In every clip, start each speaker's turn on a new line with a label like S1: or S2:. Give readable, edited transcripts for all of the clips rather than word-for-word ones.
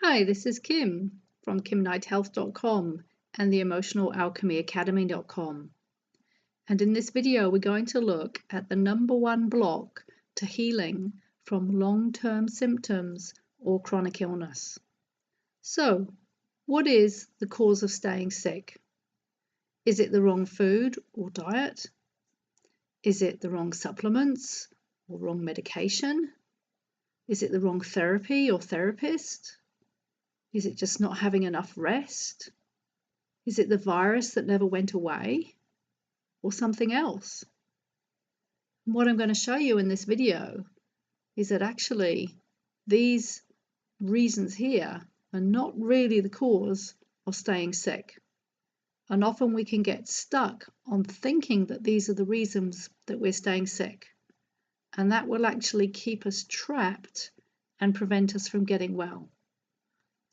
S1: Hi, this is Kim from KimKnightHealth.com and the Emotional Alchemy Academy.com. And in this video, we're going to look at the #1 block to healing from long-term symptoms or chronic illness. So, what is the cause of staying sick? Is it the wrong food or diet? Is it the wrong supplements or wrong medication? Is it the wrong therapy or therapist? Is it just not having enough rest? Is it the virus that never went away? Or something else? And what I'm going to show you in this video is that actually these reasons here are not really the cause of staying sick. And often we can get stuck on thinking that these are the reasons that we're staying sick. And that will actually keep us trapped and prevent us from getting well.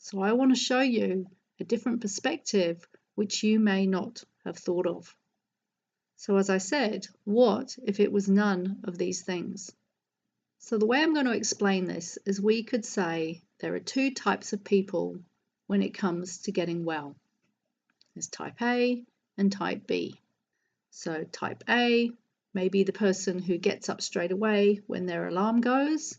S1: So I want to show you a different perspective which you may not have thought of. So as I said, what if it was none of these things? So the way I'm going to explain this is we could say there are two types of people when it comes to getting well. There's type A and type B. So type A may be the person who gets up straight away when their alarm goes,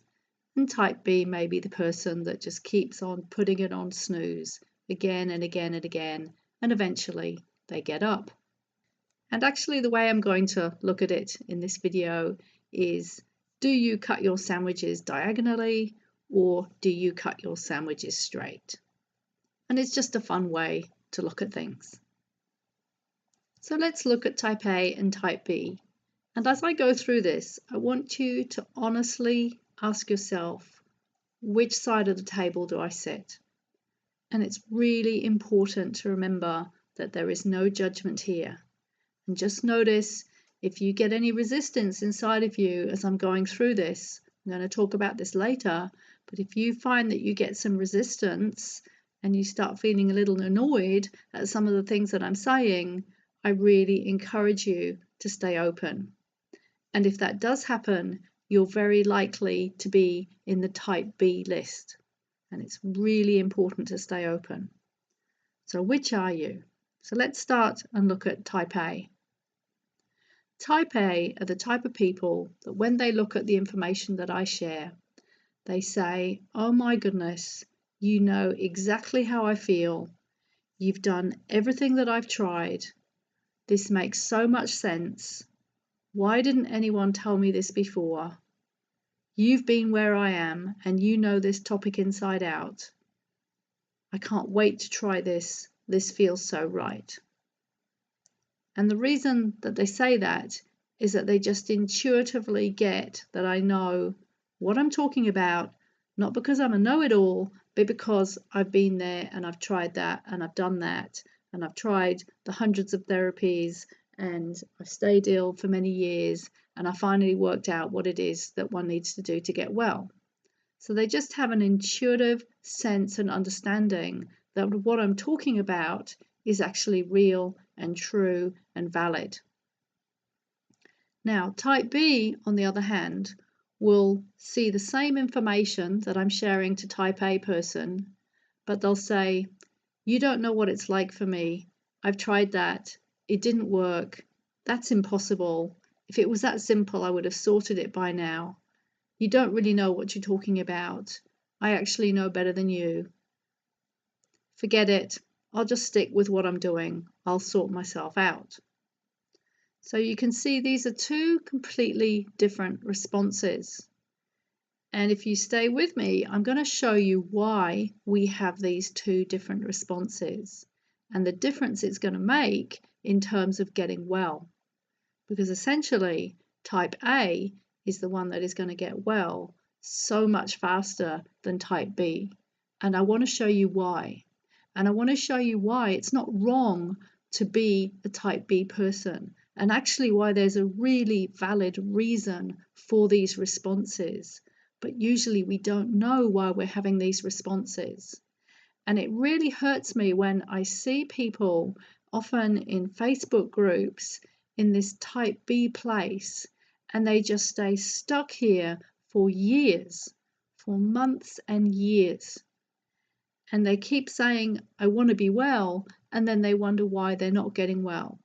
S1: and type B may be the person that just keeps on putting it on snooze again and again and again, and eventually they get up. And actually the way I'm going to look at it in this video is, do you cut your sandwiches diagonally or do you cut your sandwiches straight? And it's just a fun way to look at things. So let's look at type A and type B. And as I go through this, I want you to honestly ask yourself, which side of the table do I sit? And it's really important to remember that there is no judgment here. And just notice if you get any resistance inside of you as I'm going through this. I'm going to talk about this later, but if you find that you get some resistance and you start feeling a little annoyed at some of the things that I'm saying, I really encourage you to stay open. And if that does happen, you're very likely to be in the type B list. And it's really important to stay open. So which are you? So let's start and look at type A. Type A are the type of people that when they look at the information that I share, they say, oh my goodness, you know exactly how I feel. You've done everything that I've tried. This makes so much sense. Why didn't anyone tell me this before? You've been where I am and you know this topic inside out. I can't wait to try this. This feels so right. And the reason that they say that is that they just intuitively get that I know what I'm talking about, not because I'm a know-it-all, but because I've been there and I've tried that and I've done that and I've tried the hundreds of therapies and I've stayed ill for many years and I finally worked out what it is that one needs to do to get well. So they just have an intuitive sense and understanding that what I'm talking about is actually real and true and valid. Now, type B, on the other hand, will see the same information that I'm sharing to type A person, but they'll say, you don't know what it's like for me. I've tried that. It didn't work. That's impossible. If it was that simple, I would have sorted it by now. You don't really know what you're talking about. I actually know better than you. Forget it. I'll just stick with what I'm doing. I'll sort myself out. So you can see these are two completely different responses. And if you stay with me, I'm going to show you why we have these two different responses and the difference it's going to make in terms of getting well. Because essentially, type A is the one that is going to get well so much faster than type B. And I want to show you why. And I want to show you why it's not wrong to be a type B person, and actually why there's a really valid reason for these responses. But usually we don't know why we're having these responses. And it really hurts me when I see people, often in Facebook groups, in this type B place, and they just stay stuck here for years, for months and years. and they keep saying, I want to be well, and then they wonder why they're not getting well.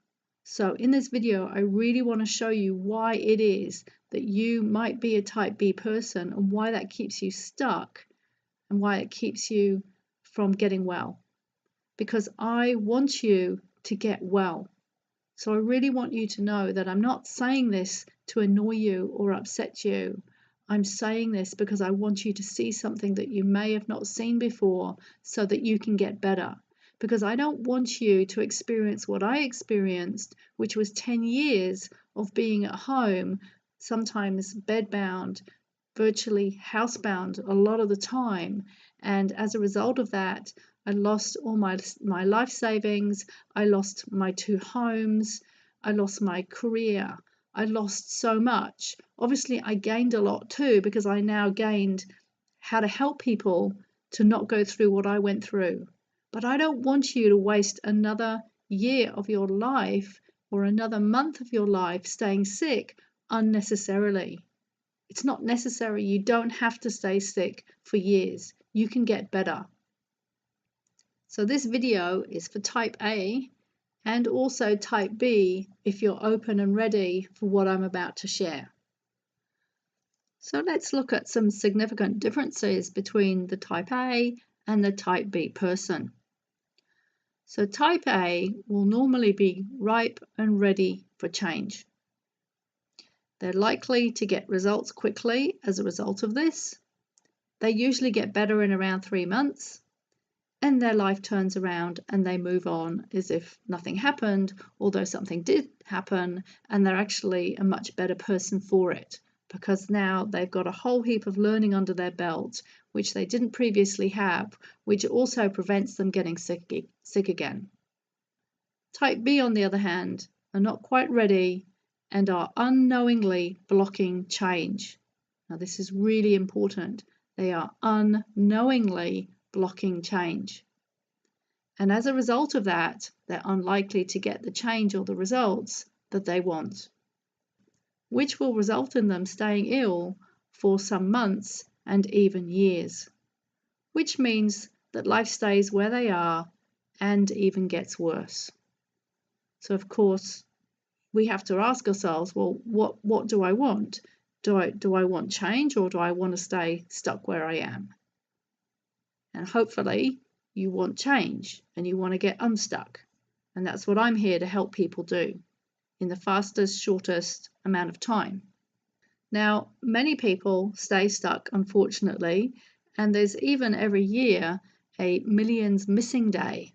S1: So in this video, I really want to show you why it is that you might be a type B person and why that keeps you stuck and why it keeps you from getting well. Because I want you to get well. So I really want you to know that I'm not saying this to annoy you or upset you. I'm saying this because I want you to see something that you may have not seen before so that you can get better. Because I don't want you to experience what I experienced, which was 10 years of being at home, sometimes bedbound, virtually housebound a lot of the time. And as a result of that, I lost all my life savings. I lost my 2 homes. I lost my career. I lost so much. Obviously, I gained a lot too because I now gained how to help people to not go through what I went through. But I don't want you to waste another year of your life or another month of your life staying sick unnecessarily. It's not necessary. You don't have to stay sick for years. You can get better. So this video is for type A and also type B if you're open and ready for what I'm about to share. So let's look at some significant differences between the type A and the type B person. So type A will normally be ripe and ready for change. They're likely to get results quickly as a result of this. They usually get better in around 3 months, and their life turns around and they move on as if nothing happened, although something did happen, and they're actually a much better person for it because now they've got a whole heap of learning under their belt, which they didn't previously have, which also prevents them getting sick again. Type B, on the other hand, are not quite ready and are unknowingly blocking change. Now, this is really important. They are unknowingly blocking change. And as a result of that, they're unlikely to get the change or the results that they want, which will result in them staying ill for some months and even years, which means that life stays where they are and even gets worse. So of course, we have to ask ourselves, well, what do I want? Do I want change, or do I want to stay stuck where I am? And hopefully you want change and you want to get unstuck. And that's what I'm here to help people do in the fastest, shortest amount of time. Now, many people stay stuck, unfortunately, and there's even every year a Millions Missing Day,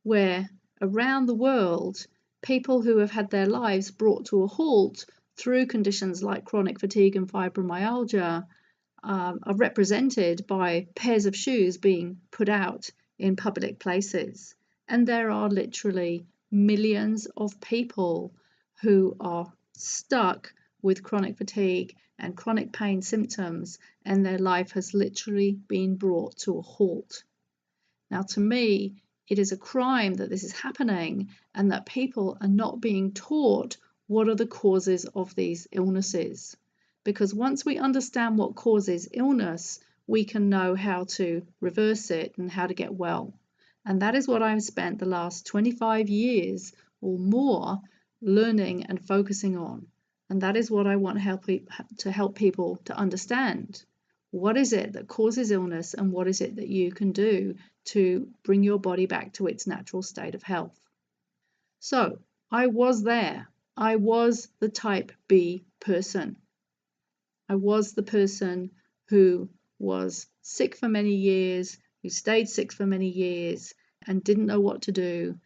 S1: where around the world, people who have had their lives brought to a halt through conditions like chronic fatigue and fibromyalgia are represented by pairs of shoes being put out in public places. And there are literally millions of people who are stuck with chronic fatigue and chronic pain symptoms, and their life has literally been brought to a halt. Now, to me, it is a crime that this is happening and that people are not being taught what are the causes of these illnesses. Because once we understand what causes illness, we can know how to reverse it and how to get well. And that is what I've spent the last 25 years or more learning and focusing on. And that is what I want to help people to understand. What is it that causes illness, and what is it that you can do to bring your body back to its natural state of health? So I was there. I was the type B person. I was the person who was sick for many years, who stayed sick for many years and didn't know what to do.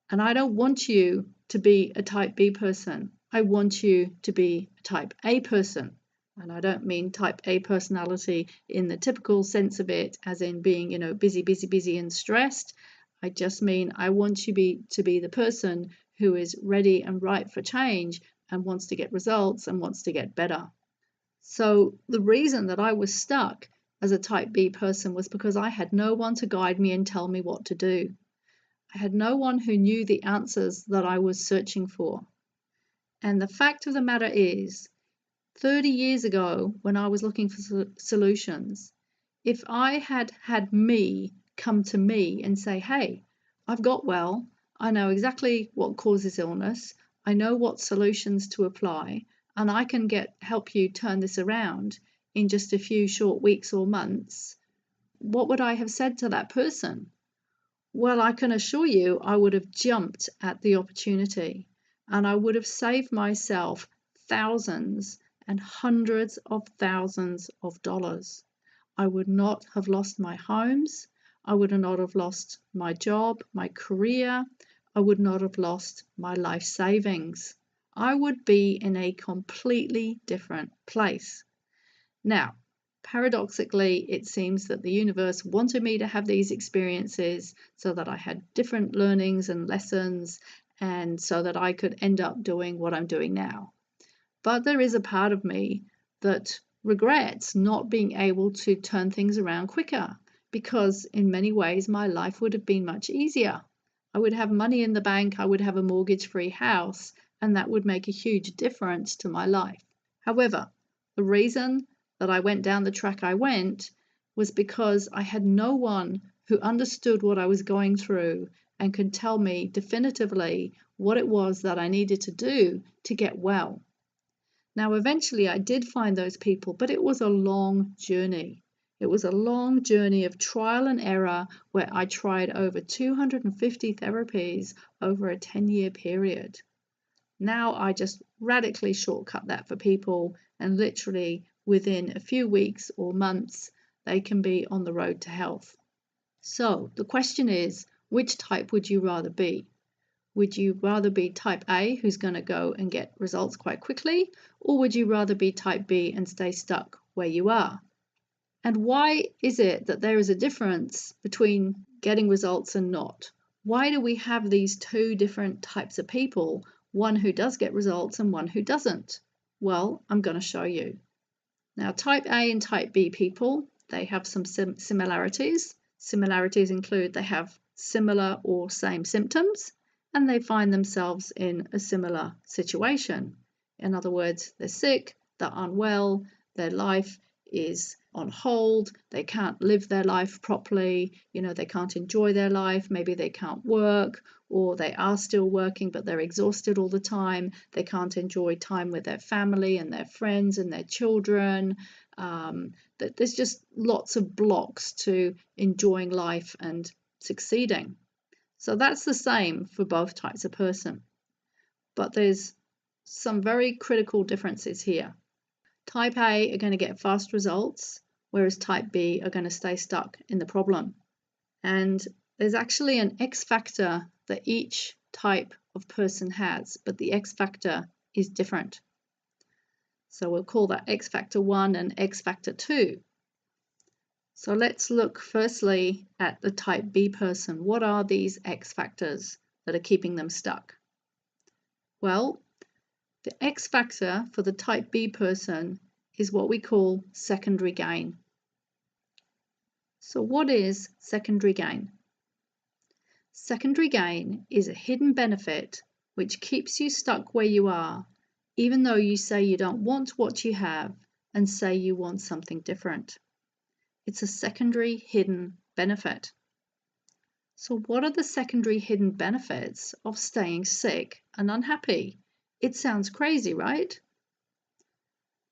S1: And I don't want you to be a type B person. I want you to be a type A person. And I don't mean type A personality in the typical sense of it, as in being, busy and stressed. I just mean I want you to be the person who is ready and ripe for change and wants to get results and wants to get better. So the reason that I was stuck as a type B person was because I had no one to guide me and tell me what to do. I had no one who knew the answers that I was searching for. And the fact of the matter is, 30 years ago, when I was looking for solutions, if I had had me come to me and say, hey, I've got well, I know exactly what causes illness, I know what solutions to apply, and I can help you turn this around in just a few short weeks or months, what would I have said to that person? Well, I can assure you I would have jumped at the opportunity, and I would have saved myself thousands and hundreds of thousands of dollars. I would not have lost my homes. I would not have lost my job, my career. I would not have lost my life savings. I would be in a completely different place. Now, paradoxically, it seems that the universe wanted me to have these experiences so that I had different learnings and lessons, and so that I could end up doing what I'm doing now. But there is a part of me that regrets not being able to turn things around quicker, because in many ways my life would have been much easier. I would have money in the bank, I would have a mortgage-free house, and that would make a huge difference to my life. However, the reason that I went down the track I went was because I had no one who understood what I was going through and could tell me definitively what it was that I needed to do to get well. Now, eventually I did find those people, but it was a long journey. It was a long journey of trial and error where I tried over 250 therapies over a 10-year period. Now I just radically shortcut that for people, and literally within a few weeks or months, they can be on the road to health. So the question is, which type would you rather be? Would you rather be type A, who's going to go and get results quite quickly, or would you rather be type B and stay stuck where you are? And why is it that there is a difference between getting results and not? Why do we have these two different types of people, one who does get results and one who doesn't? Well, I'm going to show you. Now, type A and type B people, they have some similarities. Similarities include they have similar or same symptoms, and they find themselves in a similar situation. In other words, they're sick, they're unwell, their life is on hold, they can't live their life properly, they can't enjoy their life, maybe they can't work, or they are still working but they're exhausted all the time, they can't enjoy time with their family and their friends and their children. There's just lots of blocks to enjoying life and succeeding. So that's the same for both types of person. But there's some very critical differences here. Type A are going to get fast results, whereas type B are going to stay stuck in the problem. And there's actually an X factor that each type of person has, but the X factor is different. So we'll call that X factor 1 and X factor 2. So let's look firstly at the type B person. What are these X factors that are keeping them stuck? Well, the X factor for the type B person is what we call secondary gain. So what is secondary gain? Secondary gain is a hidden benefit which keeps you stuck where you are, even though you say you don't want what you have and say you want something different. It's a secondary hidden benefit. So what are the secondary hidden benefits of staying sick and unhappy? It sounds crazy, right?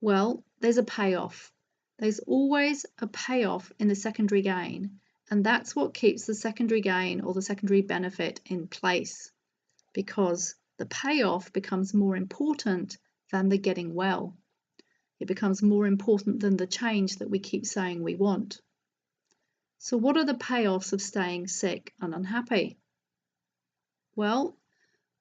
S1: Well, there's a payoff. There's always a payoff in the secondary gain, and that's what keeps the secondary gain or the secondary benefit in place, because the payoff becomes more important than the getting well. It becomes more important than the change that we keep saying we want. So what are the payoffs of staying sick and unhappy? Well,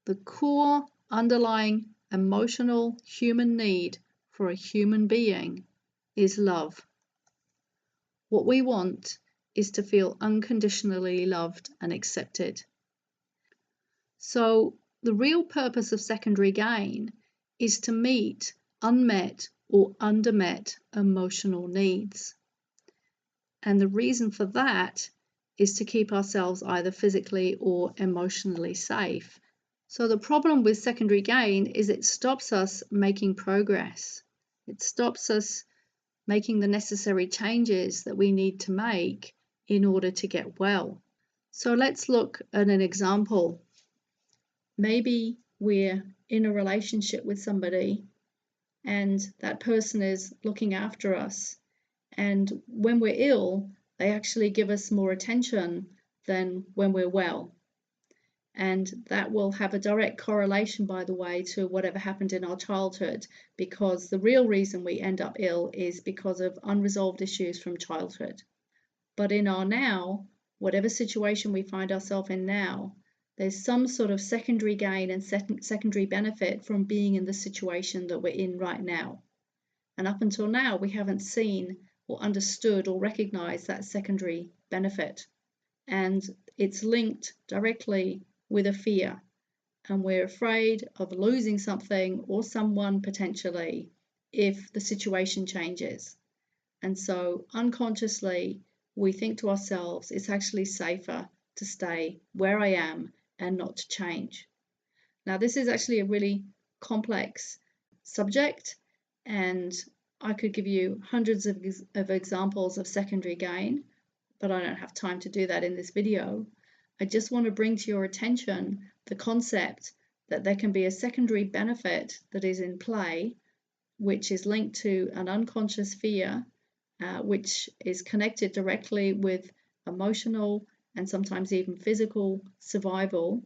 S1: the core underlying emotional human need for a human being is love. What we want is to feel unconditionally loved and accepted. So the real purpose of secondary gain is to meet unmet or undermet emotional needs. And the reason for that is to keep ourselves either physically or emotionally safe. So the problem with secondary gain is it stops us making progress. It stops us making the necessary changes that we need to make in order to get well. So let's look at an example. Maybe we're in a relationship with somebody and that person is looking after us. And when we're ill, they actually give us more attention than when we're well. And that will have a direct correlation, by the way, to whatever happened in our childhood, because the real reason we end up ill is because of unresolved issues from childhood. But in our now, whatever situation we find ourselves in now, there's some sort of secondary gain and secondary benefit from being in the situation that we're in right now. And up until now, we haven't seen or understood or recognized that secondary benefit. And it's linked directly with a fear. And we're afraid of losing something or someone potentially if the situation changes. And so unconsciously, we think to ourselves, it's actually safer to stay where I am and not to change. Now, this is actually a really complex subject, and I could give you hundreds of examples of secondary gain, but I don't have time to do that in this video. I just want to bring to your attention the concept that there can be a secondary benefit that is in play, which is linked to an unconscious fear, which is connected directly with emotional and sometimes even physical survival.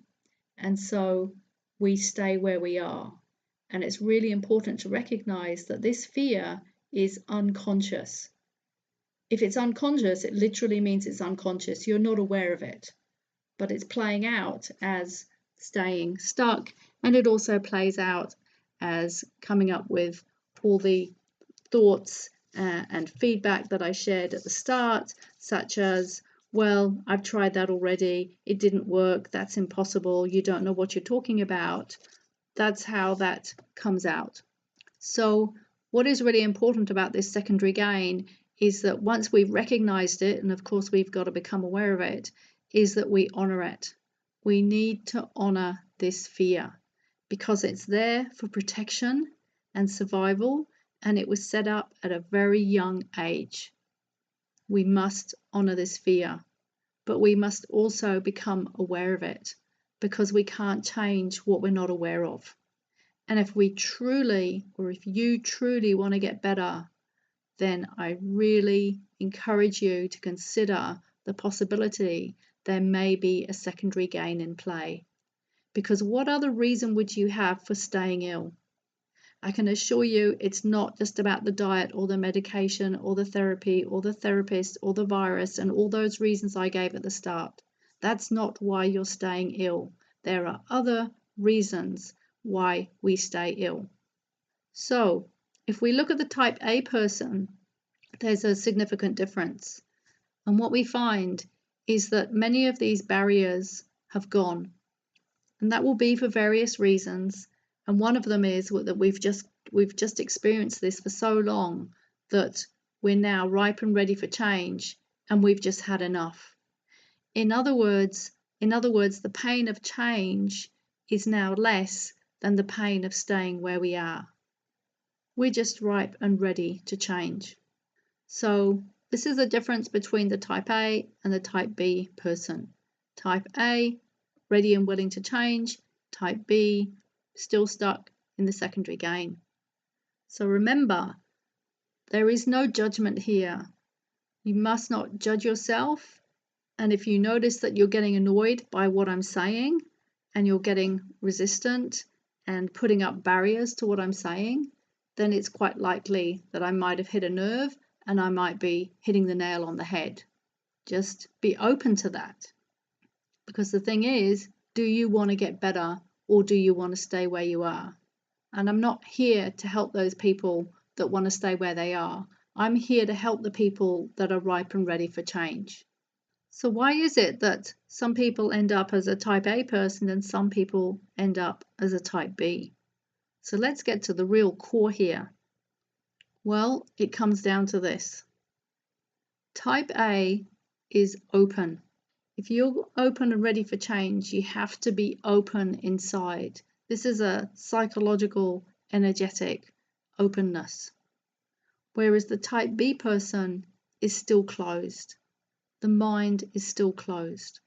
S1: And so we stay where we are. And it's really important to recognize that this fear is unconscious. If it's unconscious, it literally means it's unconscious. You're not aware of it, but it's playing out as staying stuck. And it also plays out as coming up with all the thoughts and feedback that I shared at the start, such as, well, I've tried that already, it didn't work, that's impossible, you don't know what you're talking about. That's how that comes out. So what is really important about this secondary gain is that once we've recognized it, and of course we've got to become aware of it, is that we honor it. We need to honor this fear because it's there for protection and survival, and it was set up at a very young age. We must honor this fear, but we must also become aware of it because we can't change what we're not aware of. And if we truly, or if you truly want to get better, then I really encourage you to consider the possibility there may be a secondary gain in play. Because what other reason would you have for staying ill? I can assure you it's not just about the diet or the medication or the therapy or the therapist or the virus and all those reasons I gave at the start. That's not why you're staying ill. There are other reasons why we stay ill. So if we look at the type A person, there's a significant difference. And what we find is that many of these barriers have gone. And that will be for various reasons. And one of them is that we've just experienced this for so long that we're now ripe and ready for change, and we've just had enough. In other words, the pain of change is now less than the pain of staying where we are. We're just ripe and ready to change. So this is the difference between the type A and the type B person. Type A, ready and willing to change. Type B, still stuck in the secondary gain. So remember, there is no judgment here. You must not judge yourself. And if you notice that you're getting annoyed by what I'm saying and you're getting resistant and putting up barriers to what I'm saying, then it's quite likely that I might have hit a nerve and I might be hitting the nail on the head. Just be open to that. Because the thing is, do you want to get better or do you want to stay where you are? And I'm not here to help those people that want to stay where they are. I'm here to help the people that are ripe and ready for change. So why is it that some people end up as a type A person and some people end up as a type B? So let's get to the real core here. Well, it comes down to this. Type A is open. If you're open and ready for change, you have to be open inside. This is a psychological, energetic openness. Whereas the type B person is still closed. the mind is still closed.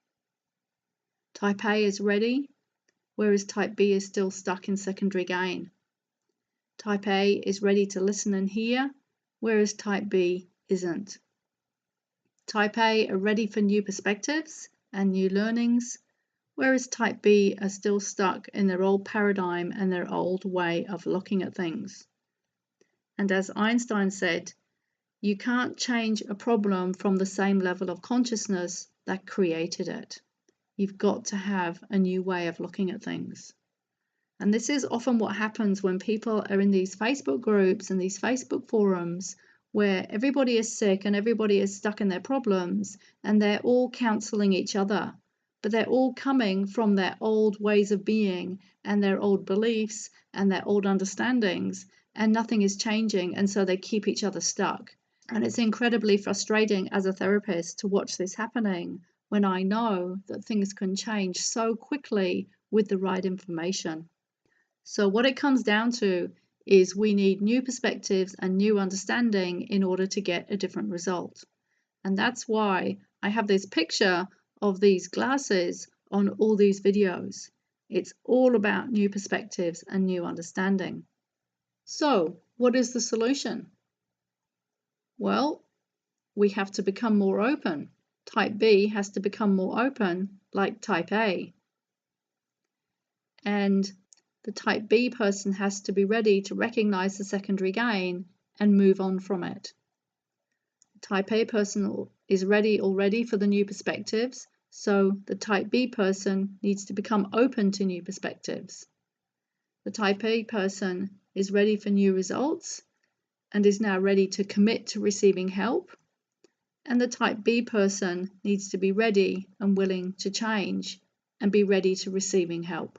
S1: Type A is ready, whereas type B is still stuck in secondary gain. Type A is ready to listen and hear, whereas type B isn't. Type A are ready for new perspectives and new learnings, whereas type B are still stuck in their old paradigm and their old way of looking at things. And as Einstein said, you can't change a problem from the same level of consciousness that created it. You've got to have a new way of looking at things. And this is often what happens when people are in these Facebook groups and these Facebook forums where everybody is sick and everybody is stuck in their problems and they're all counseling each other, but they're all coming from their old ways of being and their old beliefs and their old understandings, and nothing is changing, and so they keep each other stuck. And it's incredibly frustrating as a therapist to watch this happening when I know that things can change so quickly with the right information. So what it comes down to is we need new perspectives and new understanding in order to get a different result. And that's why I have this picture of these glasses on all these videos. It's all about new perspectives and new understanding. So what is the solution? Well, we have to become more open. Type B has to become more open, like type A. And the type B person has to be ready to recognize the secondary gain and move on from it. The type A person is ready already for the new perspectives, so the type B person needs to become open to new perspectives. The type A person is ready for new results and is now ready to commit to receiving help. And the type B person needs to be ready and willing to change and be ready to receiving help.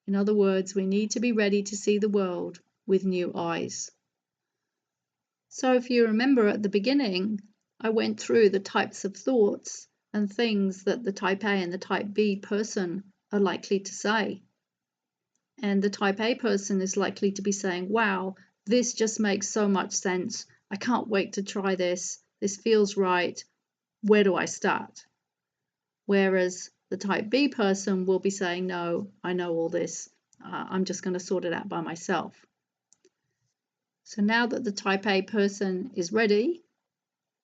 S1: In other words, we need to be ready to see the world with new eyes. So if you remember at the beginning, I went through the types of thoughts and things that the type A and the type B person are likely to say. And the type A person is likely to be saying, wow, this just makes so much sense. I can't wait to try this. This feels right. Where do I start? Whereas the type B person will be saying, no, I know all this. I'm just going to sort it out by myself. So now that the type A person is ready,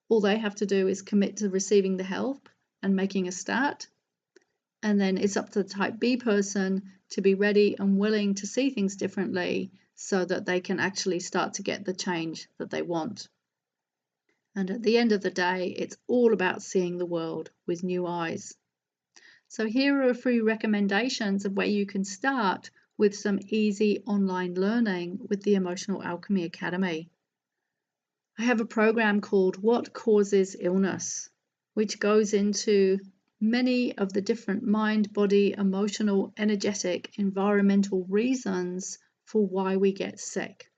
S1: all they have to do is commit to receiving the help and making a start. And then it's up to the type B person to be ready and willing to see things differently so that they can actually start to get the change that they want. And at the end of the day, it's all about seeing the world with new eyes. So here are a few recommendations of where you can start with some easy online learning with the Emotional Alchemy Academy. I have a program called What Causes Illness, which goes into many of the different mind, body, emotional, energetic, environmental reasons for why we get sick.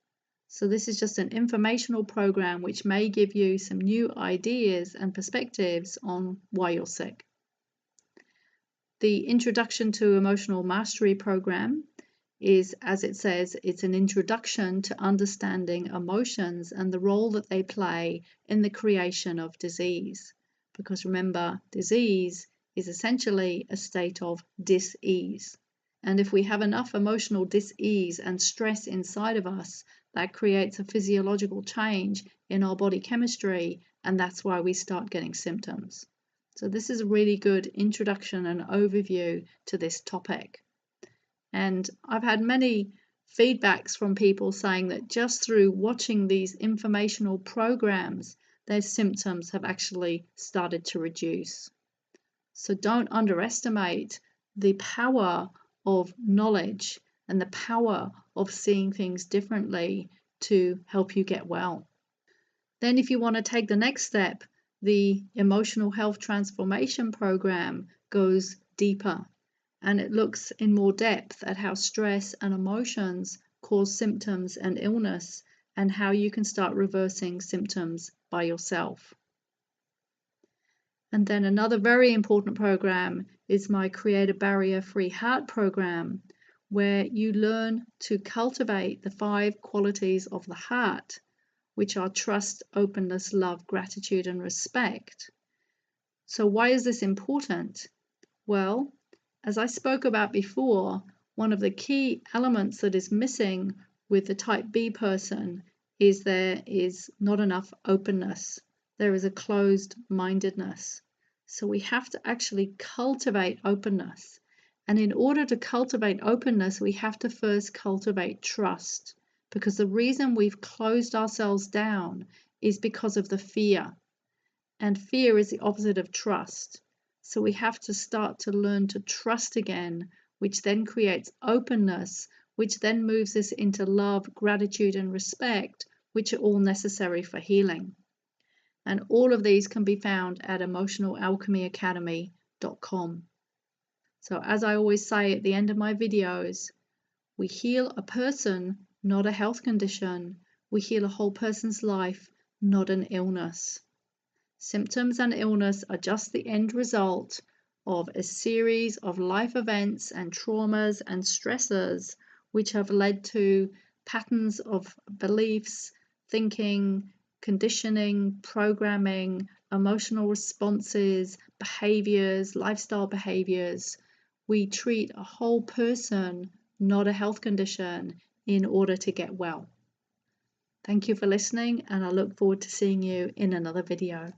S1: So this is just an informational program which may give you some new ideas and perspectives on why you're sick. The Introduction to Emotional Mastery program is, as it says, it's an introduction to understanding emotions and the role that they play in the creation of disease. Because remember, disease is essentially a state of dis-ease. And if we have enough emotional dis-ease and stress inside of us, that creates a physiological change in our body chemistry, and that's why we start getting symptoms. So this is a really good introduction and overview to this topic. And I've had many feedbacks from people saying that just through watching these informational programs, their symptoms have actually started to reduce. So don't underestimate the power of knowledge and the power of seeing things differently to help you get well. Then if you want to take the next step, the Emotional Health Transformation Program goes deeper and it looks in more depth at how stress and emotions cause symptoms and illness and how you can start reversing symptoms by yourself. And then another very important program is my Create a Barrier-Free Heart program, where you learn to cultivate the 5 qualities of the heart, which are trust, openness, love, gratitude, and respect. So why is this important? Well, as I spoke about before, one of the key elements that is missing with the type B person is there is not enough openness. There is a closed-mindedness. So we have to actually cultivate openness. And in order to cultivate openness, we have to first cultivate trust. Because the reason we've closed ourselves down is because of the fear. And fear is the opposite of trust. So we have to start to learn to trust again, which then creates openness, which then moves us into love, gratitude, and respect, which are all necessary for healing. And all of these can be found at emotionalalchemyacademy.com. So as I always say at the end of my videos, we heal a person, not a health condition. We heal a whole person's life, not an illness. Symptoms and illness are just the end result of a series of life events and traumas and stressors which have led to patterns of beliefs, thinking, conditioning, programming, emotional responses, behaviors, lifestyle behaviors. We treat a whole person, not a health condition, in order to get well. Thank you for listening, and I look forward to seeing you in another video.